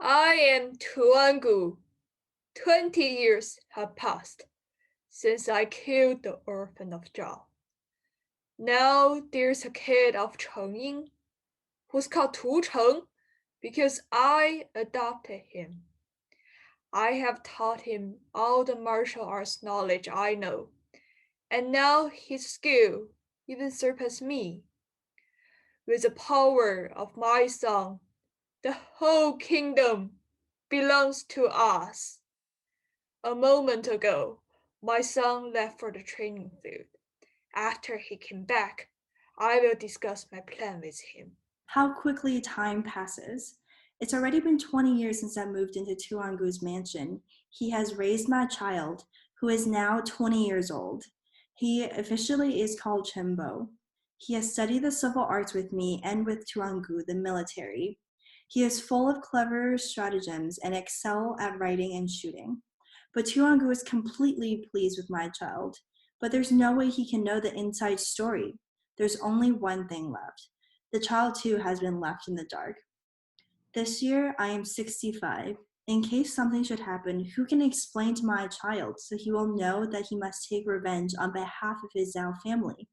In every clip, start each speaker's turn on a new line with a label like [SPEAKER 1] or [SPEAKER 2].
[SPEAKER 1] I am Tuangu. 20 years have passed since I killed the Orphan of Zhao. Now there's a kid of Chengying who's called Tu Cheng because I adopted him. I have taught him all the martial arts knowledge I know, and now his skill even surpasses me. With the power of my son, the whole kingdom belongs to us. A moment ago, my son left for the training field. After he came back, I will discuss my plan with him.
[SPEAKER 2] How quickly time passes. It's already been 20 years since I moved into Tuangu's mansion. He has raised my child, who is now 20 years old. He officially is called Chimbo. He has studied the civil arts with me and with Tuangu, the military. He is full of clever stratagems and excel at writing and shooting. But Tuangu is completely pleased with my child. But there's no way he can know the inside story. There's only one thing left. The child too has been left in the dark. This year I am 65. In case something should happen, who can explain to my child so he will know that he must take revenge on behalf of his Zhao family?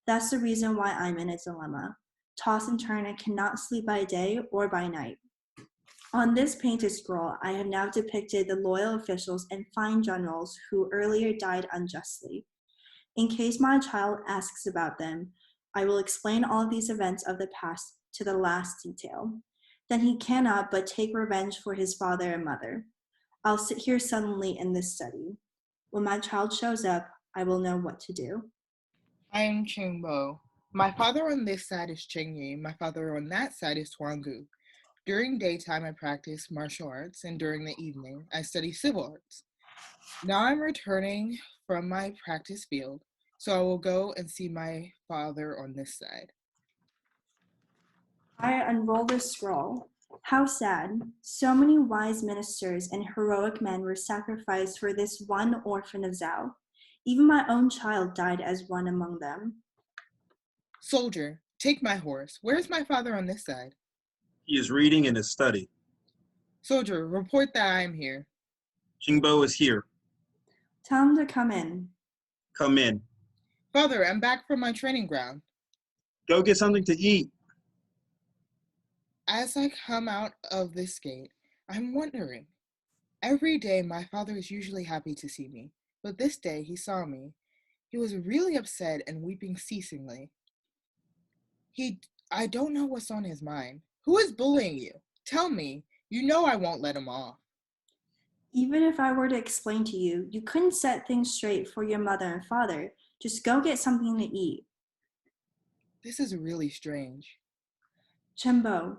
[SPEAKER 2] That's the reason why I'm in a dilemma. Toss and turn and cannot sleep by day or by night. On this painted scroll, I have now depicted the loyal officials and fine generals who earlier died unjustly. In case my child asks about them, I will explain all of these events of the past to the last detail. Then he cannot but take revenge for his father and mother. I'll sit here sullenly in this study. When my child shows up, I will know what to do.
[SPEAKER 3] I am Chingbo. My father on this side is Chingyi. My father on that side is Tuangu. During daytime, I practice martial arts, and during the evening, I study civil arts. Now I'm returning from my practice field, so I will go and see my father on this side.
[SPEAKER 2] I unroll the scroll. How sad. So many wise ministers and heroic men were sacrificed for this one orphan of Zhao. Even my own child died as one among them.
[SPEAKER 3] Soldier, take my horse. Where's my father on this side?
[SPEAKER 4] He is reading in his study.
[SPEAKER 3] Soldier, report that I am here.
[SPEAKER 4] Jingbo is here.
[SPEAKER 2] Tell him to come in.
[SPEAKER 4] Come in.
[SPEAKER 3] Father, I'm back from my training ground.
[SPEAKER 4] Go get something to eat.
[SPEAKER 3] As I come out of this gate, I'm wondering. Every day, my father is usually happy to see me, but this day he saw me. He was really upset and weeping ceasingly. I don't know what's on his mind. Who is bullying you? Tell me. You know I won't let him off.
[SPEAKER 2] Even if I were to explain to you, you couldn't set things straight for your mother and father. Just go get something to eat.
[SPEAKER 3] This is really strange.
[SPEAKER 2] Chimbo,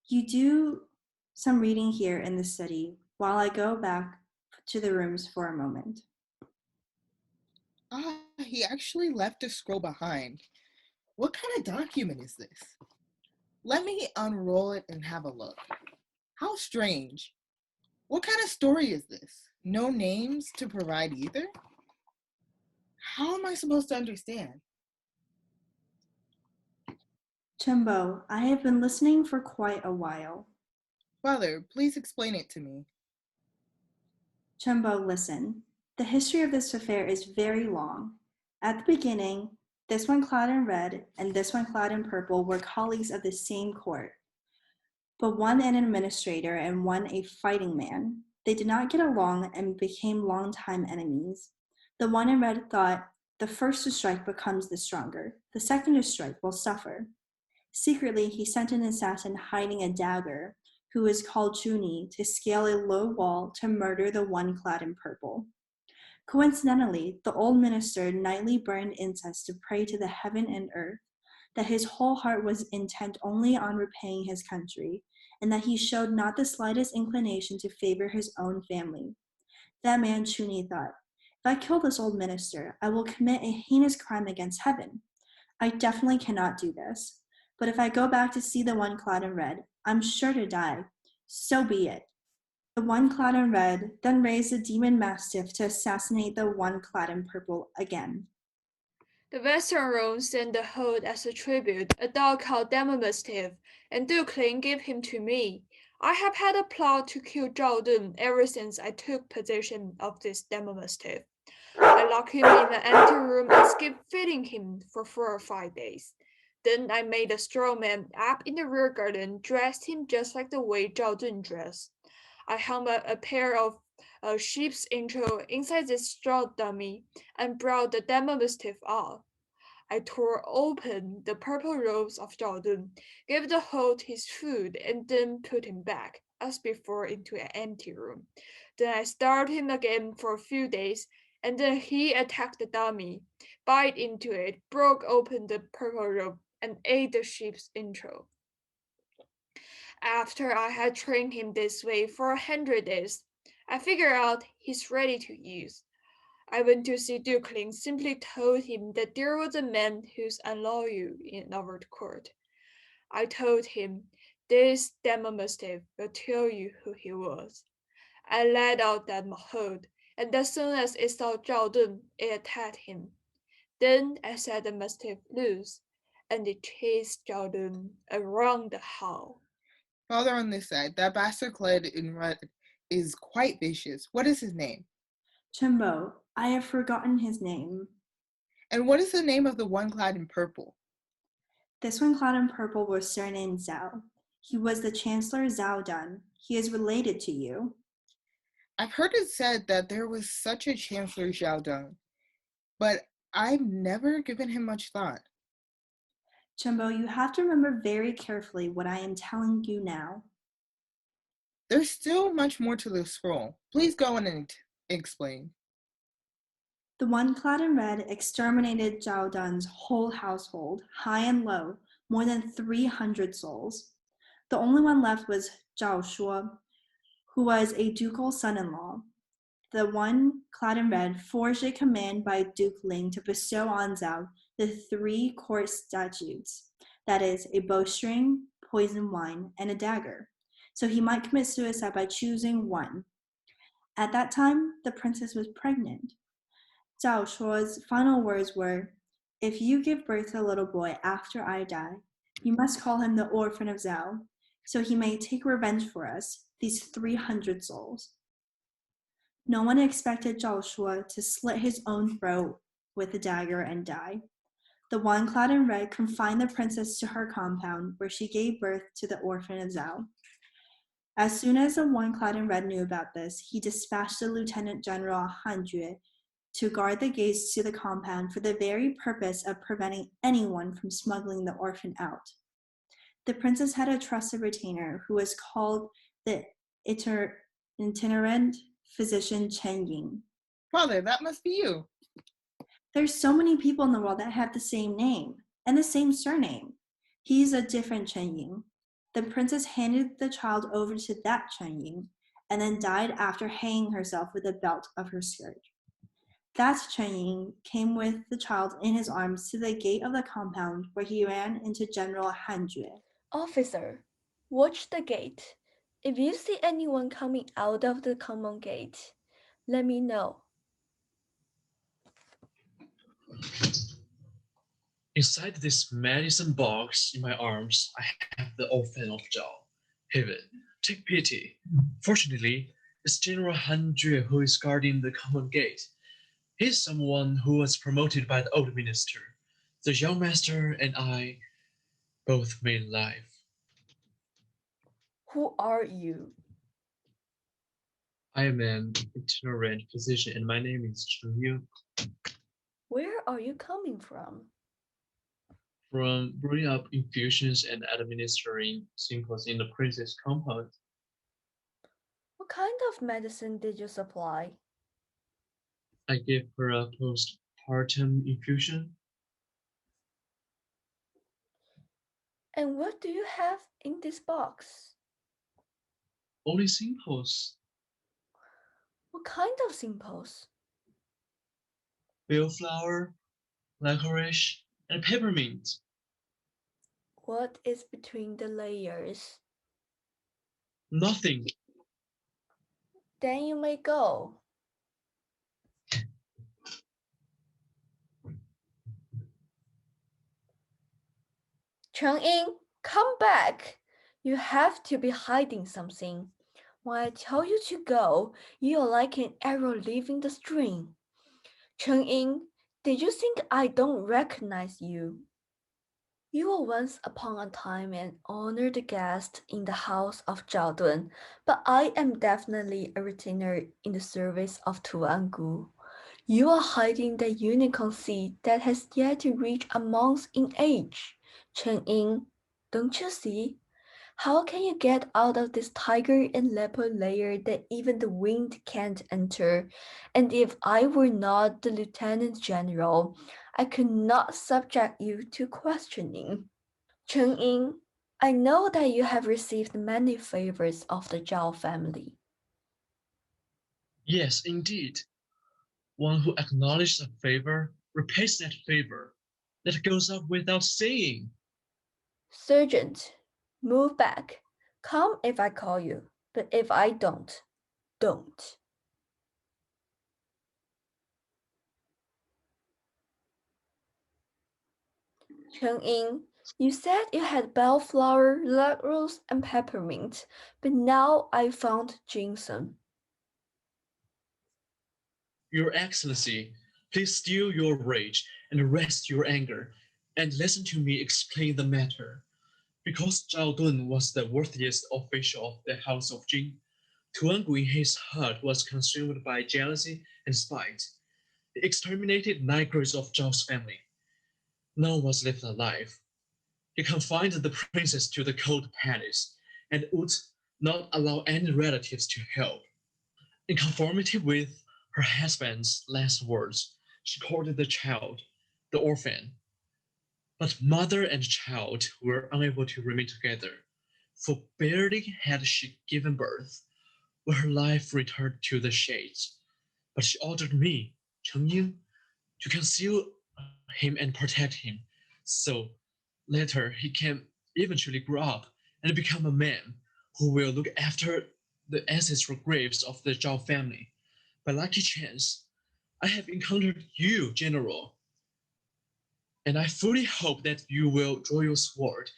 [SPEAKER 2] you do some reading here in the study while I go back to the rooms for a moment.
[SPEAKER 3] He actually left a scroll behind. What kind of document is this? Let me unroll it and have a look. How strange. What kind of story is this? No names to provide either? How am I supposed to understand?
[SPEAKER 2] Chimbo, I have been listening for quite a while.
[SPEAKER 3] Father, please explain it to me.
[SPEAKER 2] Chimbo, listen. The history of this affair is very long. At the beginning, this one clad in red and this one clad in purple were colleagues of the same court, but one an administrator and one a fighting man. They did not get along and became longtime enemies. The one in red thought, the first to strike becomes the stronger. The second to strike will suffer. Secretly, he sent an assassin hiding a dagger, who is called Chuni, to scale a low wall to murder the one clad in purple. Coincidentally, the old minister nightly burned incense to pray to the heaven and earth, that his whole heart was intent only on repaying his country, and that he showed not the slightest inclination to favor his own family. That man, Chuni, thought, if I kill this old minister, I will commit a heinous crime against heaven. I definitely cannot do this. But if I go back to see the one clad in red, I'm sure to die. So be it. The one clad in red then raised the demon mastiff to assassinate the one clad in purple again.
[SPEAKER 1] The Western Rome sent the Hood as a tribute, a dog called Demon Mastiff, and Duke Ling gave him to me. I have had a plot to kill Zhao Dun ever since I took possession of this demo mastiff. I locked him in an empty room and skipped feeding him for 4 or 5 days. Then I made a straw man up in the rear garden, dressed him just like the way Zhao Dun dressed. I hung a pair of sheep's intro inside this straw dummy and brought the demo mastiff out. I tore open the purple robes of Zhao Dun, gave the host his food, and then put him back, as before, into an empty room. Then I starved him again for a few days, and then he attacked the dummy, bit into it, broke open the purple robe, and ate the sheep's intro. After I had trained him this way for 100 days, I figured out he's ready to use. I went to see Dukeling, simply told him that there was a man who's unloyal in our court. I told him, this demo mastiff will tell you who he was. I let out that mahout, and as soon as it saw Zhao Dun, it attacked him. Then I set the mastiff loose, and it chased Zhao Dun around the house.
[SPEAKER 3] Father on this side, that bastard clad in red is quite vicious. What is his name?
[SPEAKER 2] Chimbo, I have forgotten his name.
[SPEAKER 3] And what is the name of the one clad in purple?
[SPEAKER 2] This one clad in purple was surnamed Zhao. He was the Chancellor Zhao Dun. He is related to you.
[SPEAKER 3] I've heard it said that there was such a Chancellor Zhao Dun, but I've never given him much thought.
[SPEAKER 2] Chimbo, you have to remember very carefully what I am telling you now.
[SPEAKER 3] There's still much more to the scroll. Please go on and explain.
[SPEAKER 2] The one clad in red exterminated Zhao Dun's whole household, high and low, more than 300 souls. The only one left was Zhao Shuo, who was a ducal son-in-law. The one clad in red forged a command by Duke Ling to bestow on Zhao the 3 court statutes, that is, a bowstring, poisoned wine, and a dagger, so he might commit suicide by choosing one. At that time, the princess was pregnant. Zhao Shuo's final words were, "If you give birth to a little boy after I die, you must call him the Orphan of Zhao, so he may take revenge for us, these 300 souls." No one expected Zhao Shuo to slit his own throat with a dagger and die. The one clad in red confined the princess to her compound, where she gave birth to the Orphan of Zhao. As soon as the one clad in red knew about this, he dispatched the Lieutenant General Han Jue to guard the gates to the compound for the very purpose of preventing anyone from smuggling the orphan out. The princess had a trusted retainer who was called the itinerant physician Chen Ying.
[SPEAKER 3] Father, that must be you.
[SPEAKER 2] There's so many people in the world that have the same name and the same surname. He's a different Chen Ying. The princess handed the child over to that Chen Ying and then died after hanging herself with the belt of her skirt. That Chen Ying came with the child in his arms to the gate of the compound, where he ran into General Han Jue.
[SPEAKER 5] Officer, watch the gate. If you see anyone coming out of the common gate, let me know.
[SPEAKER 6] Inside this medicine box in my arms, I have the Orphan of Zhao. Heaven, take pity. Fortunately, it's General Han Jue who is guarding the common gate. He's someone who was promoted by the old minister. The young master and I both made life.
[SPEAKER 5] Who are you?
[SPEAKER 6] I am an itinerant physician and my name is Chen Yu.
[SPEAKER 5] Where are you coming from?
[SPEAKER 6] From brewing up infusions and administering simples in the princess compound.
[SPEAKER 5] What kind of medicine did you supply?
[SPEAKER 6] I gave her a postpartum infusion.
[SPEAKER 5] And what do you have in this box?
[SPEAKER 6] Only simples.
[SPEAKER 5] What kind of simples?
[SPEAKER 6] Bellflower, licorice, and peppermint.
[SPEAKER 5] What is between the layers?
[SPEAKER 6] Nothing.
[SPEAKER 5] Then you may go. Chen Ying, come back. You have to be hiding something. When I tell you to go, you are like an arrow leaving the string. Chen Ying, did you think I don't recognize you? You were once upon a time an honored guest in the house of Zhao Dun, but I am definitely a retainer in the service of Tuangu. You are hiding the unicorn seed that has yet to reach a month in age. Chen Ying, don't you see? How can you get out of this tiger and leopard lair that even the wind can't enter? And if I were not the lieutenant general, I could not subject you to questioning. Chen Ying, I know that you have received many favors of the Zhao family.
[SPEAKER 6] Yes, indeed. One who acknowledges a favor repays that favor. That goes up without saying.
[SPEAKER 5] Sergeant, move back. Come if I call you, but if I don't, don't. Chen Ying, you said you had bellflower, rose, and peppermint, but now I found ginseng.
[SPEAKER 6] Your Excellency, please still your rage and rest your anger, and listen to me explain the matter. Because Zhao Dun was the worthiest official of the House of Jin, Tuangu in his heart was consumed by jealousy and spite. He exterminated 9 girls of Zhao's family. None was left alive. He confined the princess to the cold palace and would not allow any relatives to help. In conformity with her husband's last words, she called the child the orphan. But mother and child were unable to remain together, for barely had she given birth when her life returned to the shades. But she ordered me, Cheng Ying, to conceal him and protect him, so later he can eventually grow up and become a man who will look after the ancestral graves of the Zhao family. By lucky chance, I have encountered you, General, and I fully hope that you will draw your sword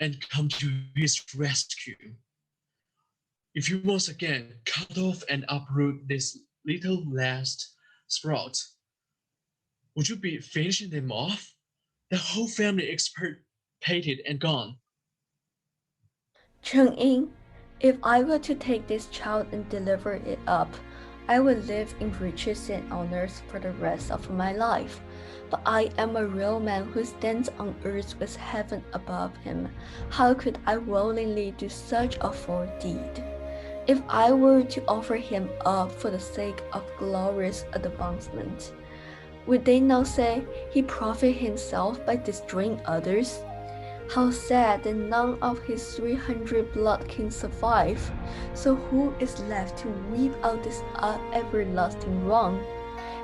[SPEAKER 6] and come to his rescue. If you once again cut off and uproot this little last sprout, would you be finishing them off? The whole family extirpated and gone.
[SPEAKER 5] Chen Ying, if I were to take this child and deliver it up, I would live in riches and honors for the rest of my life. But I am a real man who stands on earth with heaven above him. How could I willingly do such a foul deed? If I were to offer him up for the sake of glorious advancement, would they not say he profited himself by destroying others? How sad that none of his 300 blood kings survive. So who is left to weep out this everlasting wrong?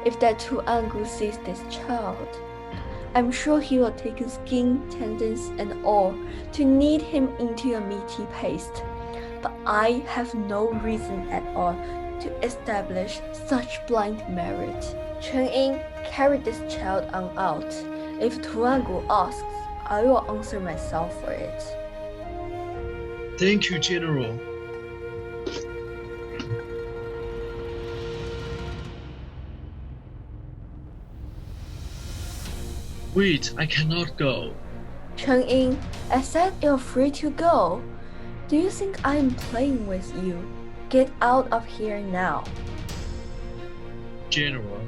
[SPEAKER 5] If that Tuangu sees this child, I'm sure he will take his skin, tendons, and all to knead him into a meaty paste. But I have no reason at all to establish such blind merit. Chen Ying, carry this child on out. If Tuangu asks, I will answer myself for it.
[SPEAKER 6] Thank you, General. Wait, I cannot go.
[SPEAKER 5] Chen Ying, I said you're free to go. Do you think I am playing with you? Get out of here now.
[SPEAKER 6] General,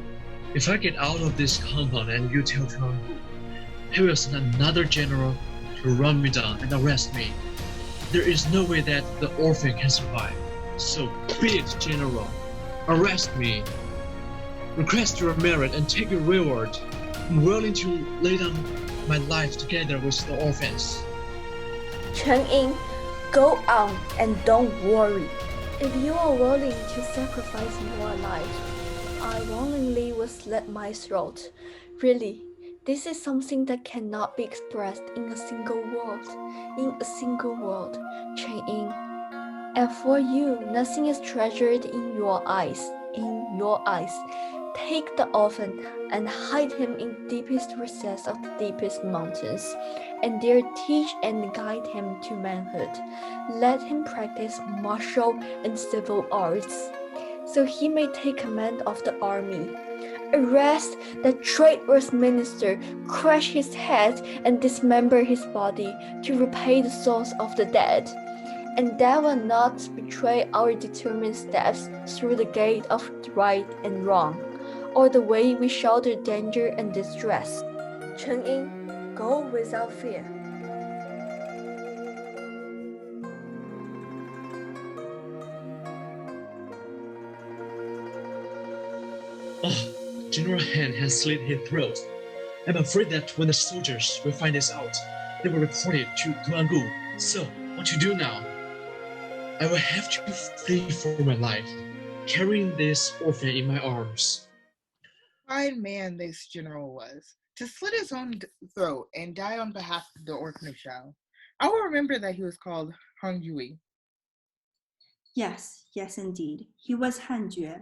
[SPEAKER 6] if I get out of this compound and you tell Tuangu, he will send another general to run me down and arrest me. There is no way that the orphan can survive. So be it, General. Arrest me. Request your merit and take your reward. I'm willing to lay down my life together with the orphans.
[SPEAKER 5] Chen Ying, go on and don't worry. If you are willing to sacrifice your life, I willingly will slit my throat. Really, this is something that cannot be expressed in a single word. In a single word, Chen Ying. And for you, nothing is treasured in your eyes. In your eyes, take the orphan and hide him in deepest recess of the deepest mountains, and there teach and guide him to manhood. Let him practice martial and civil arts, so he may take command of the army. Arrest the traitorous minister, crush his head, and dismember his body to repay the souls of the dead. And that will not betray our determined steps through the gate of right and wrong, or the way we shelter danger and distress. Chen Ying, go without fear.
[SPEAKER 6] Oh, General Han has slit his throat. I'm afraid that when the soldiers will find this out, they will report it to Tuangu. So, what to do now? I will have to flee for my life, carrying this orphan in my arms.
[SPEAKER 3] Fine man this general was, to slit his own throat and die on behalf of the Orphan of Zhao. I will remember that he was called Hang Yui.
[SPEAKER 2] Yes, yes indeed. He was Han Jue.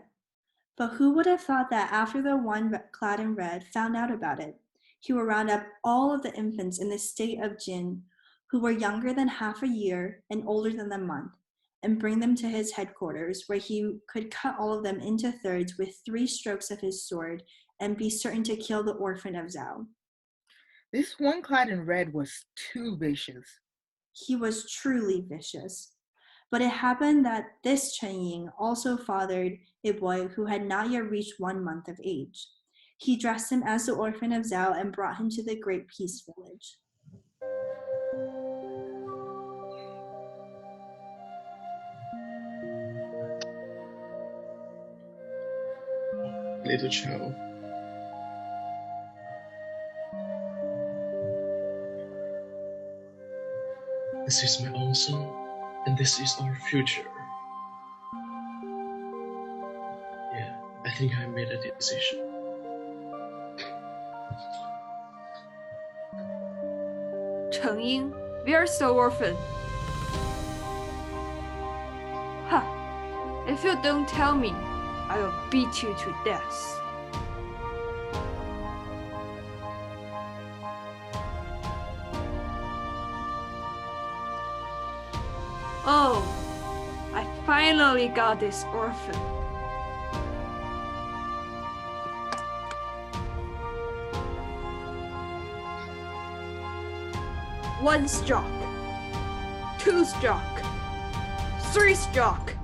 [SPEAKER 2] But who would have thought that after the one clad in red found out about it, he would round up all of the infants in the state of Jin who were younger than half a year and older than a month, and bring them to his headquarters, where he could cut all of them into thirds with 3 strokes of his sword and be certain to kill the Orphan of Zhao.
[SPEAKER 3] This one clad in red was too vicious.
[SPEAKER 2] He was truly vicious. But it happened that this Chen Ying also fathered a boy who had not yet reached 1 month of age. He dressed him as the Orphan of Zhao and brought him to the Great Peace Village.
[SPEAKER 6] Little child. This is my own son, and this is our future. Yeah, I think I made a decision.
[SPEAKER 1] Chen Ying, where's the orphan? Ha! If you don't tell me, I will beat you to death. Oh, I finally got this orphan. One stroke, 2 stroke, 3 stroke.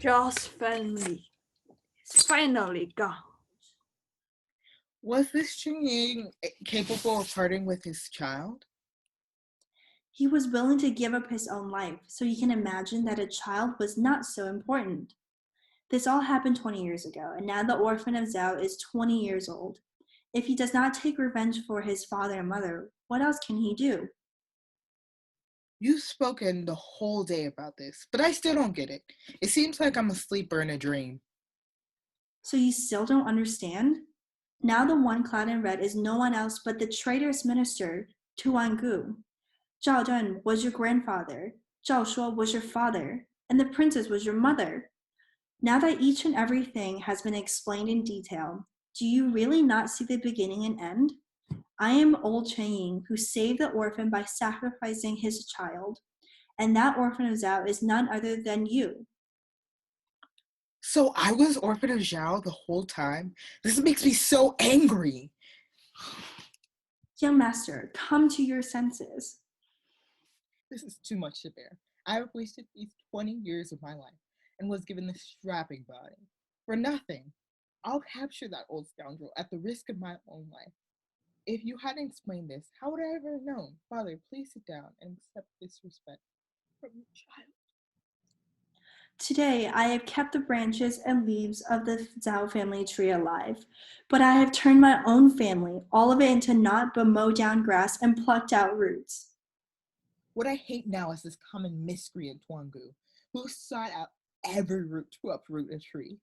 [SPEAKER 1] Zhao's family is finally gone.
[SPEAKER 3] Was this Chen Ying capable of parting with his child?
[SPEAKER 2] He was willing to give up his own life, so you can imagine that a child was not so important. This all happened 20 years ago, and now the Orphan of Zhao is 20 years old. If he does not take revenge for his father and mother, what else can he do?
[SPEAKER 3] You've spoken the whole day about this, but I still don't get it. It seems like I'm asleep or in a dream.
[SPEAKER 2] So you still don't understand? Now the one clad in red is no one else but the traitorous minister, Tuangu. Zhao Dun was your grandfather, Zhao Shuo was your father, and the princess was your mother. Now that each and everything has been explained in detail, do you really not see the beginning and end? I am old Chen Ying, who saved the orphan by sacrificing his child, and that Orphan of Zhao is none other than you.
[SPEAKER 3] So I was Orphan of Zhao the whole time? This makes me so angry.
[SPEAKER 2] Young master, come to your senses.
[SPEAKER 3] This is too much to bear. I have wasted these 20 years of my life and was given this strapping body for nothing. I'll capture that old scoundrel at the risk of my own life. If you hadn't explained this, how would I ever have known? Father, please sit down and accept this respect from your child.
[SPEAKER 2] Today, I have kept the branches and leaves of the Zhao family tree alive, but I have turned my own family, all of it into naught but mowed down grass and plucked out roots.
[SPEAKER 3] What I hate now is this common miscreant Tuangu, who sought out every root to uproot a tree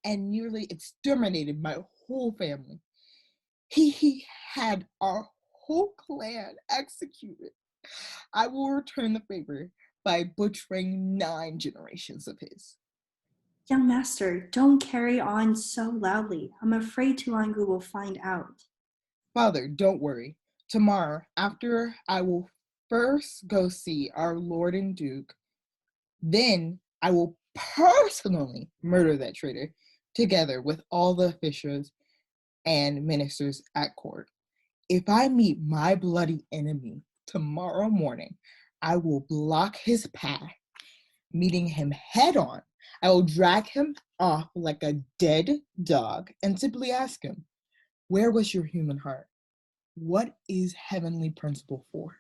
[SPEAKER 3] and nearly exterminated my whole family. He had our whole clan executed. I will return the favor by butchering 9 generations of his.
[SPEAKER 2] Young master, don't carry on so loudly. I'm afraid Tuangu will find out.
[SPEAKER 3] Father, don't worry. Tomorrow, after I will first go see our Lord and Duke, then I will personally murder that traitor, together with all the officials and ministers at court. If I meet my bloody enemy tomorrow morning, I will block his path, meeting him head on. I will drag him off like a dead dog and simply ask him, where was your human heart? What is heavenly principle for?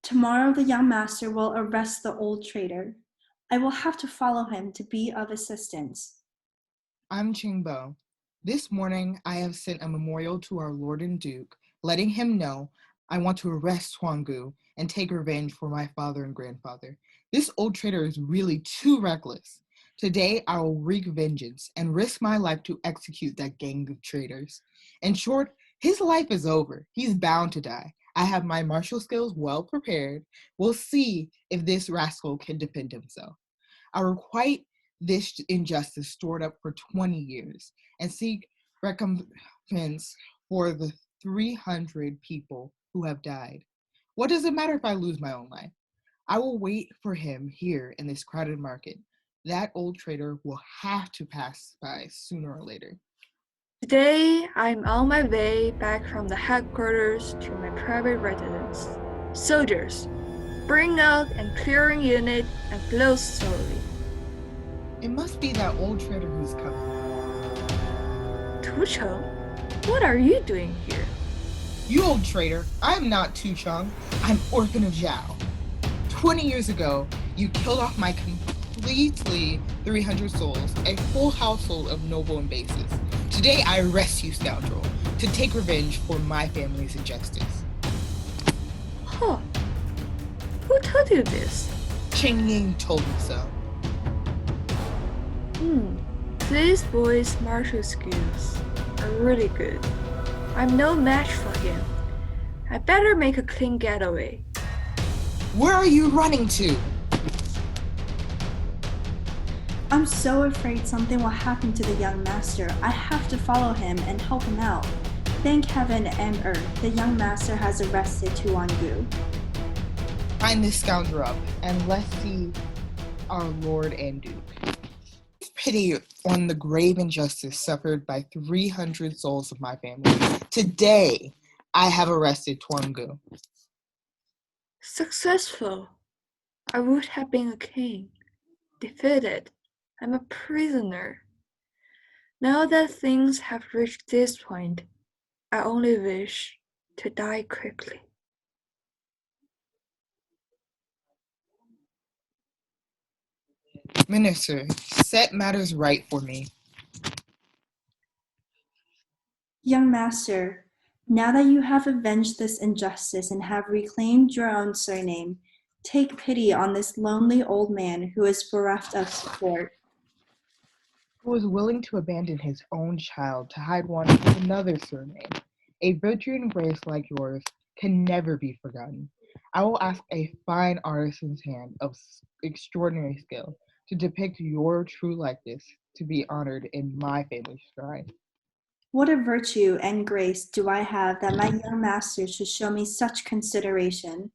[SPEAKER 2] Tomorrow the young master will arrest the old traitor. I will have to follow him to be of assistance.
[SPEAKER 3] I'm Qingbo. This morning, I have sent a memorial to our Lord and Duke, letting him know I want to arrest Huanggu and take revenge for my father and grandfather. This old traitor is really too reckless. Today, I will wreak vengeance and risk my life to execute that gang of traitors. In short, his life is over. He's bound to die. I have my martial skills well prepared. We'll see if this rascal can defend himself. I requite this injustice stored up for 20 years and seek recompense for the 300 people who have died. What does it matter if I lose my own life? I will wait for him here in this crowded market. That old traitor will have to pass by sooner or later.
[SPEAKER 1] Today, I'm on my way back from the headquarters to my private residence. Soldiers, bring out and clearing unit and close slowly.
[SPEAKER 3] It must be that old traitor who's coming.
[SPEAKER 1] Tu Cheng, what are you doing here?
[SPEAKER 3] You old traitor, I am not Tu Cheng. I'm Orphan of Zhao. 20 years ago, you killed off my completely 300 souls, a full household of noble and bases. Today, I arrest you, scoundrel, to take revenge for my family's injustice.
[SPEAKER 1] Huh. Who told you this?
[SPEAKER 3] Cheng Ying told me so.
[SPEAKER 1] This boy's martial skills are really good. I'm no match for him. I better make a clean getaway.
[SPEAKER 3] Where are you running to?
[SPEAKER 2] I'm so afraid something will happen to the young master. I have to follow him and help him out. Thank heaven and earth, the young master has arrested Tuangu.
[SPEAKER 3] Find this scoundrel up, and let's see our Lord and Duke. Pity on the grave injustice suffered by 300 souls of my family. Today, I have arrested Tuangu.
[SPEAKER 1] Successful. I would have been a king. Defeated. I'm a prisoner. Now that things have reached this point, I only wish to die quickly.
[SPEAKER 3] Minister, set matters right for me.
[SPEAKER 2] Young master, now that you have avenged this injustice and have reclaimed your own surname, take pity on this lonely old man who is bereft of support.
[SPEAKER 3] Who was willing to abandon his own child to hide one with another surname. A virtue and grace like yours can never be forgotten. I will ask a fine artisan's hand of extraordinary skill to depict your true likeness to be honored in my family's shrine.
[SPEAKER 2] What a virtue and grace do I have that my young master should show me such consideration?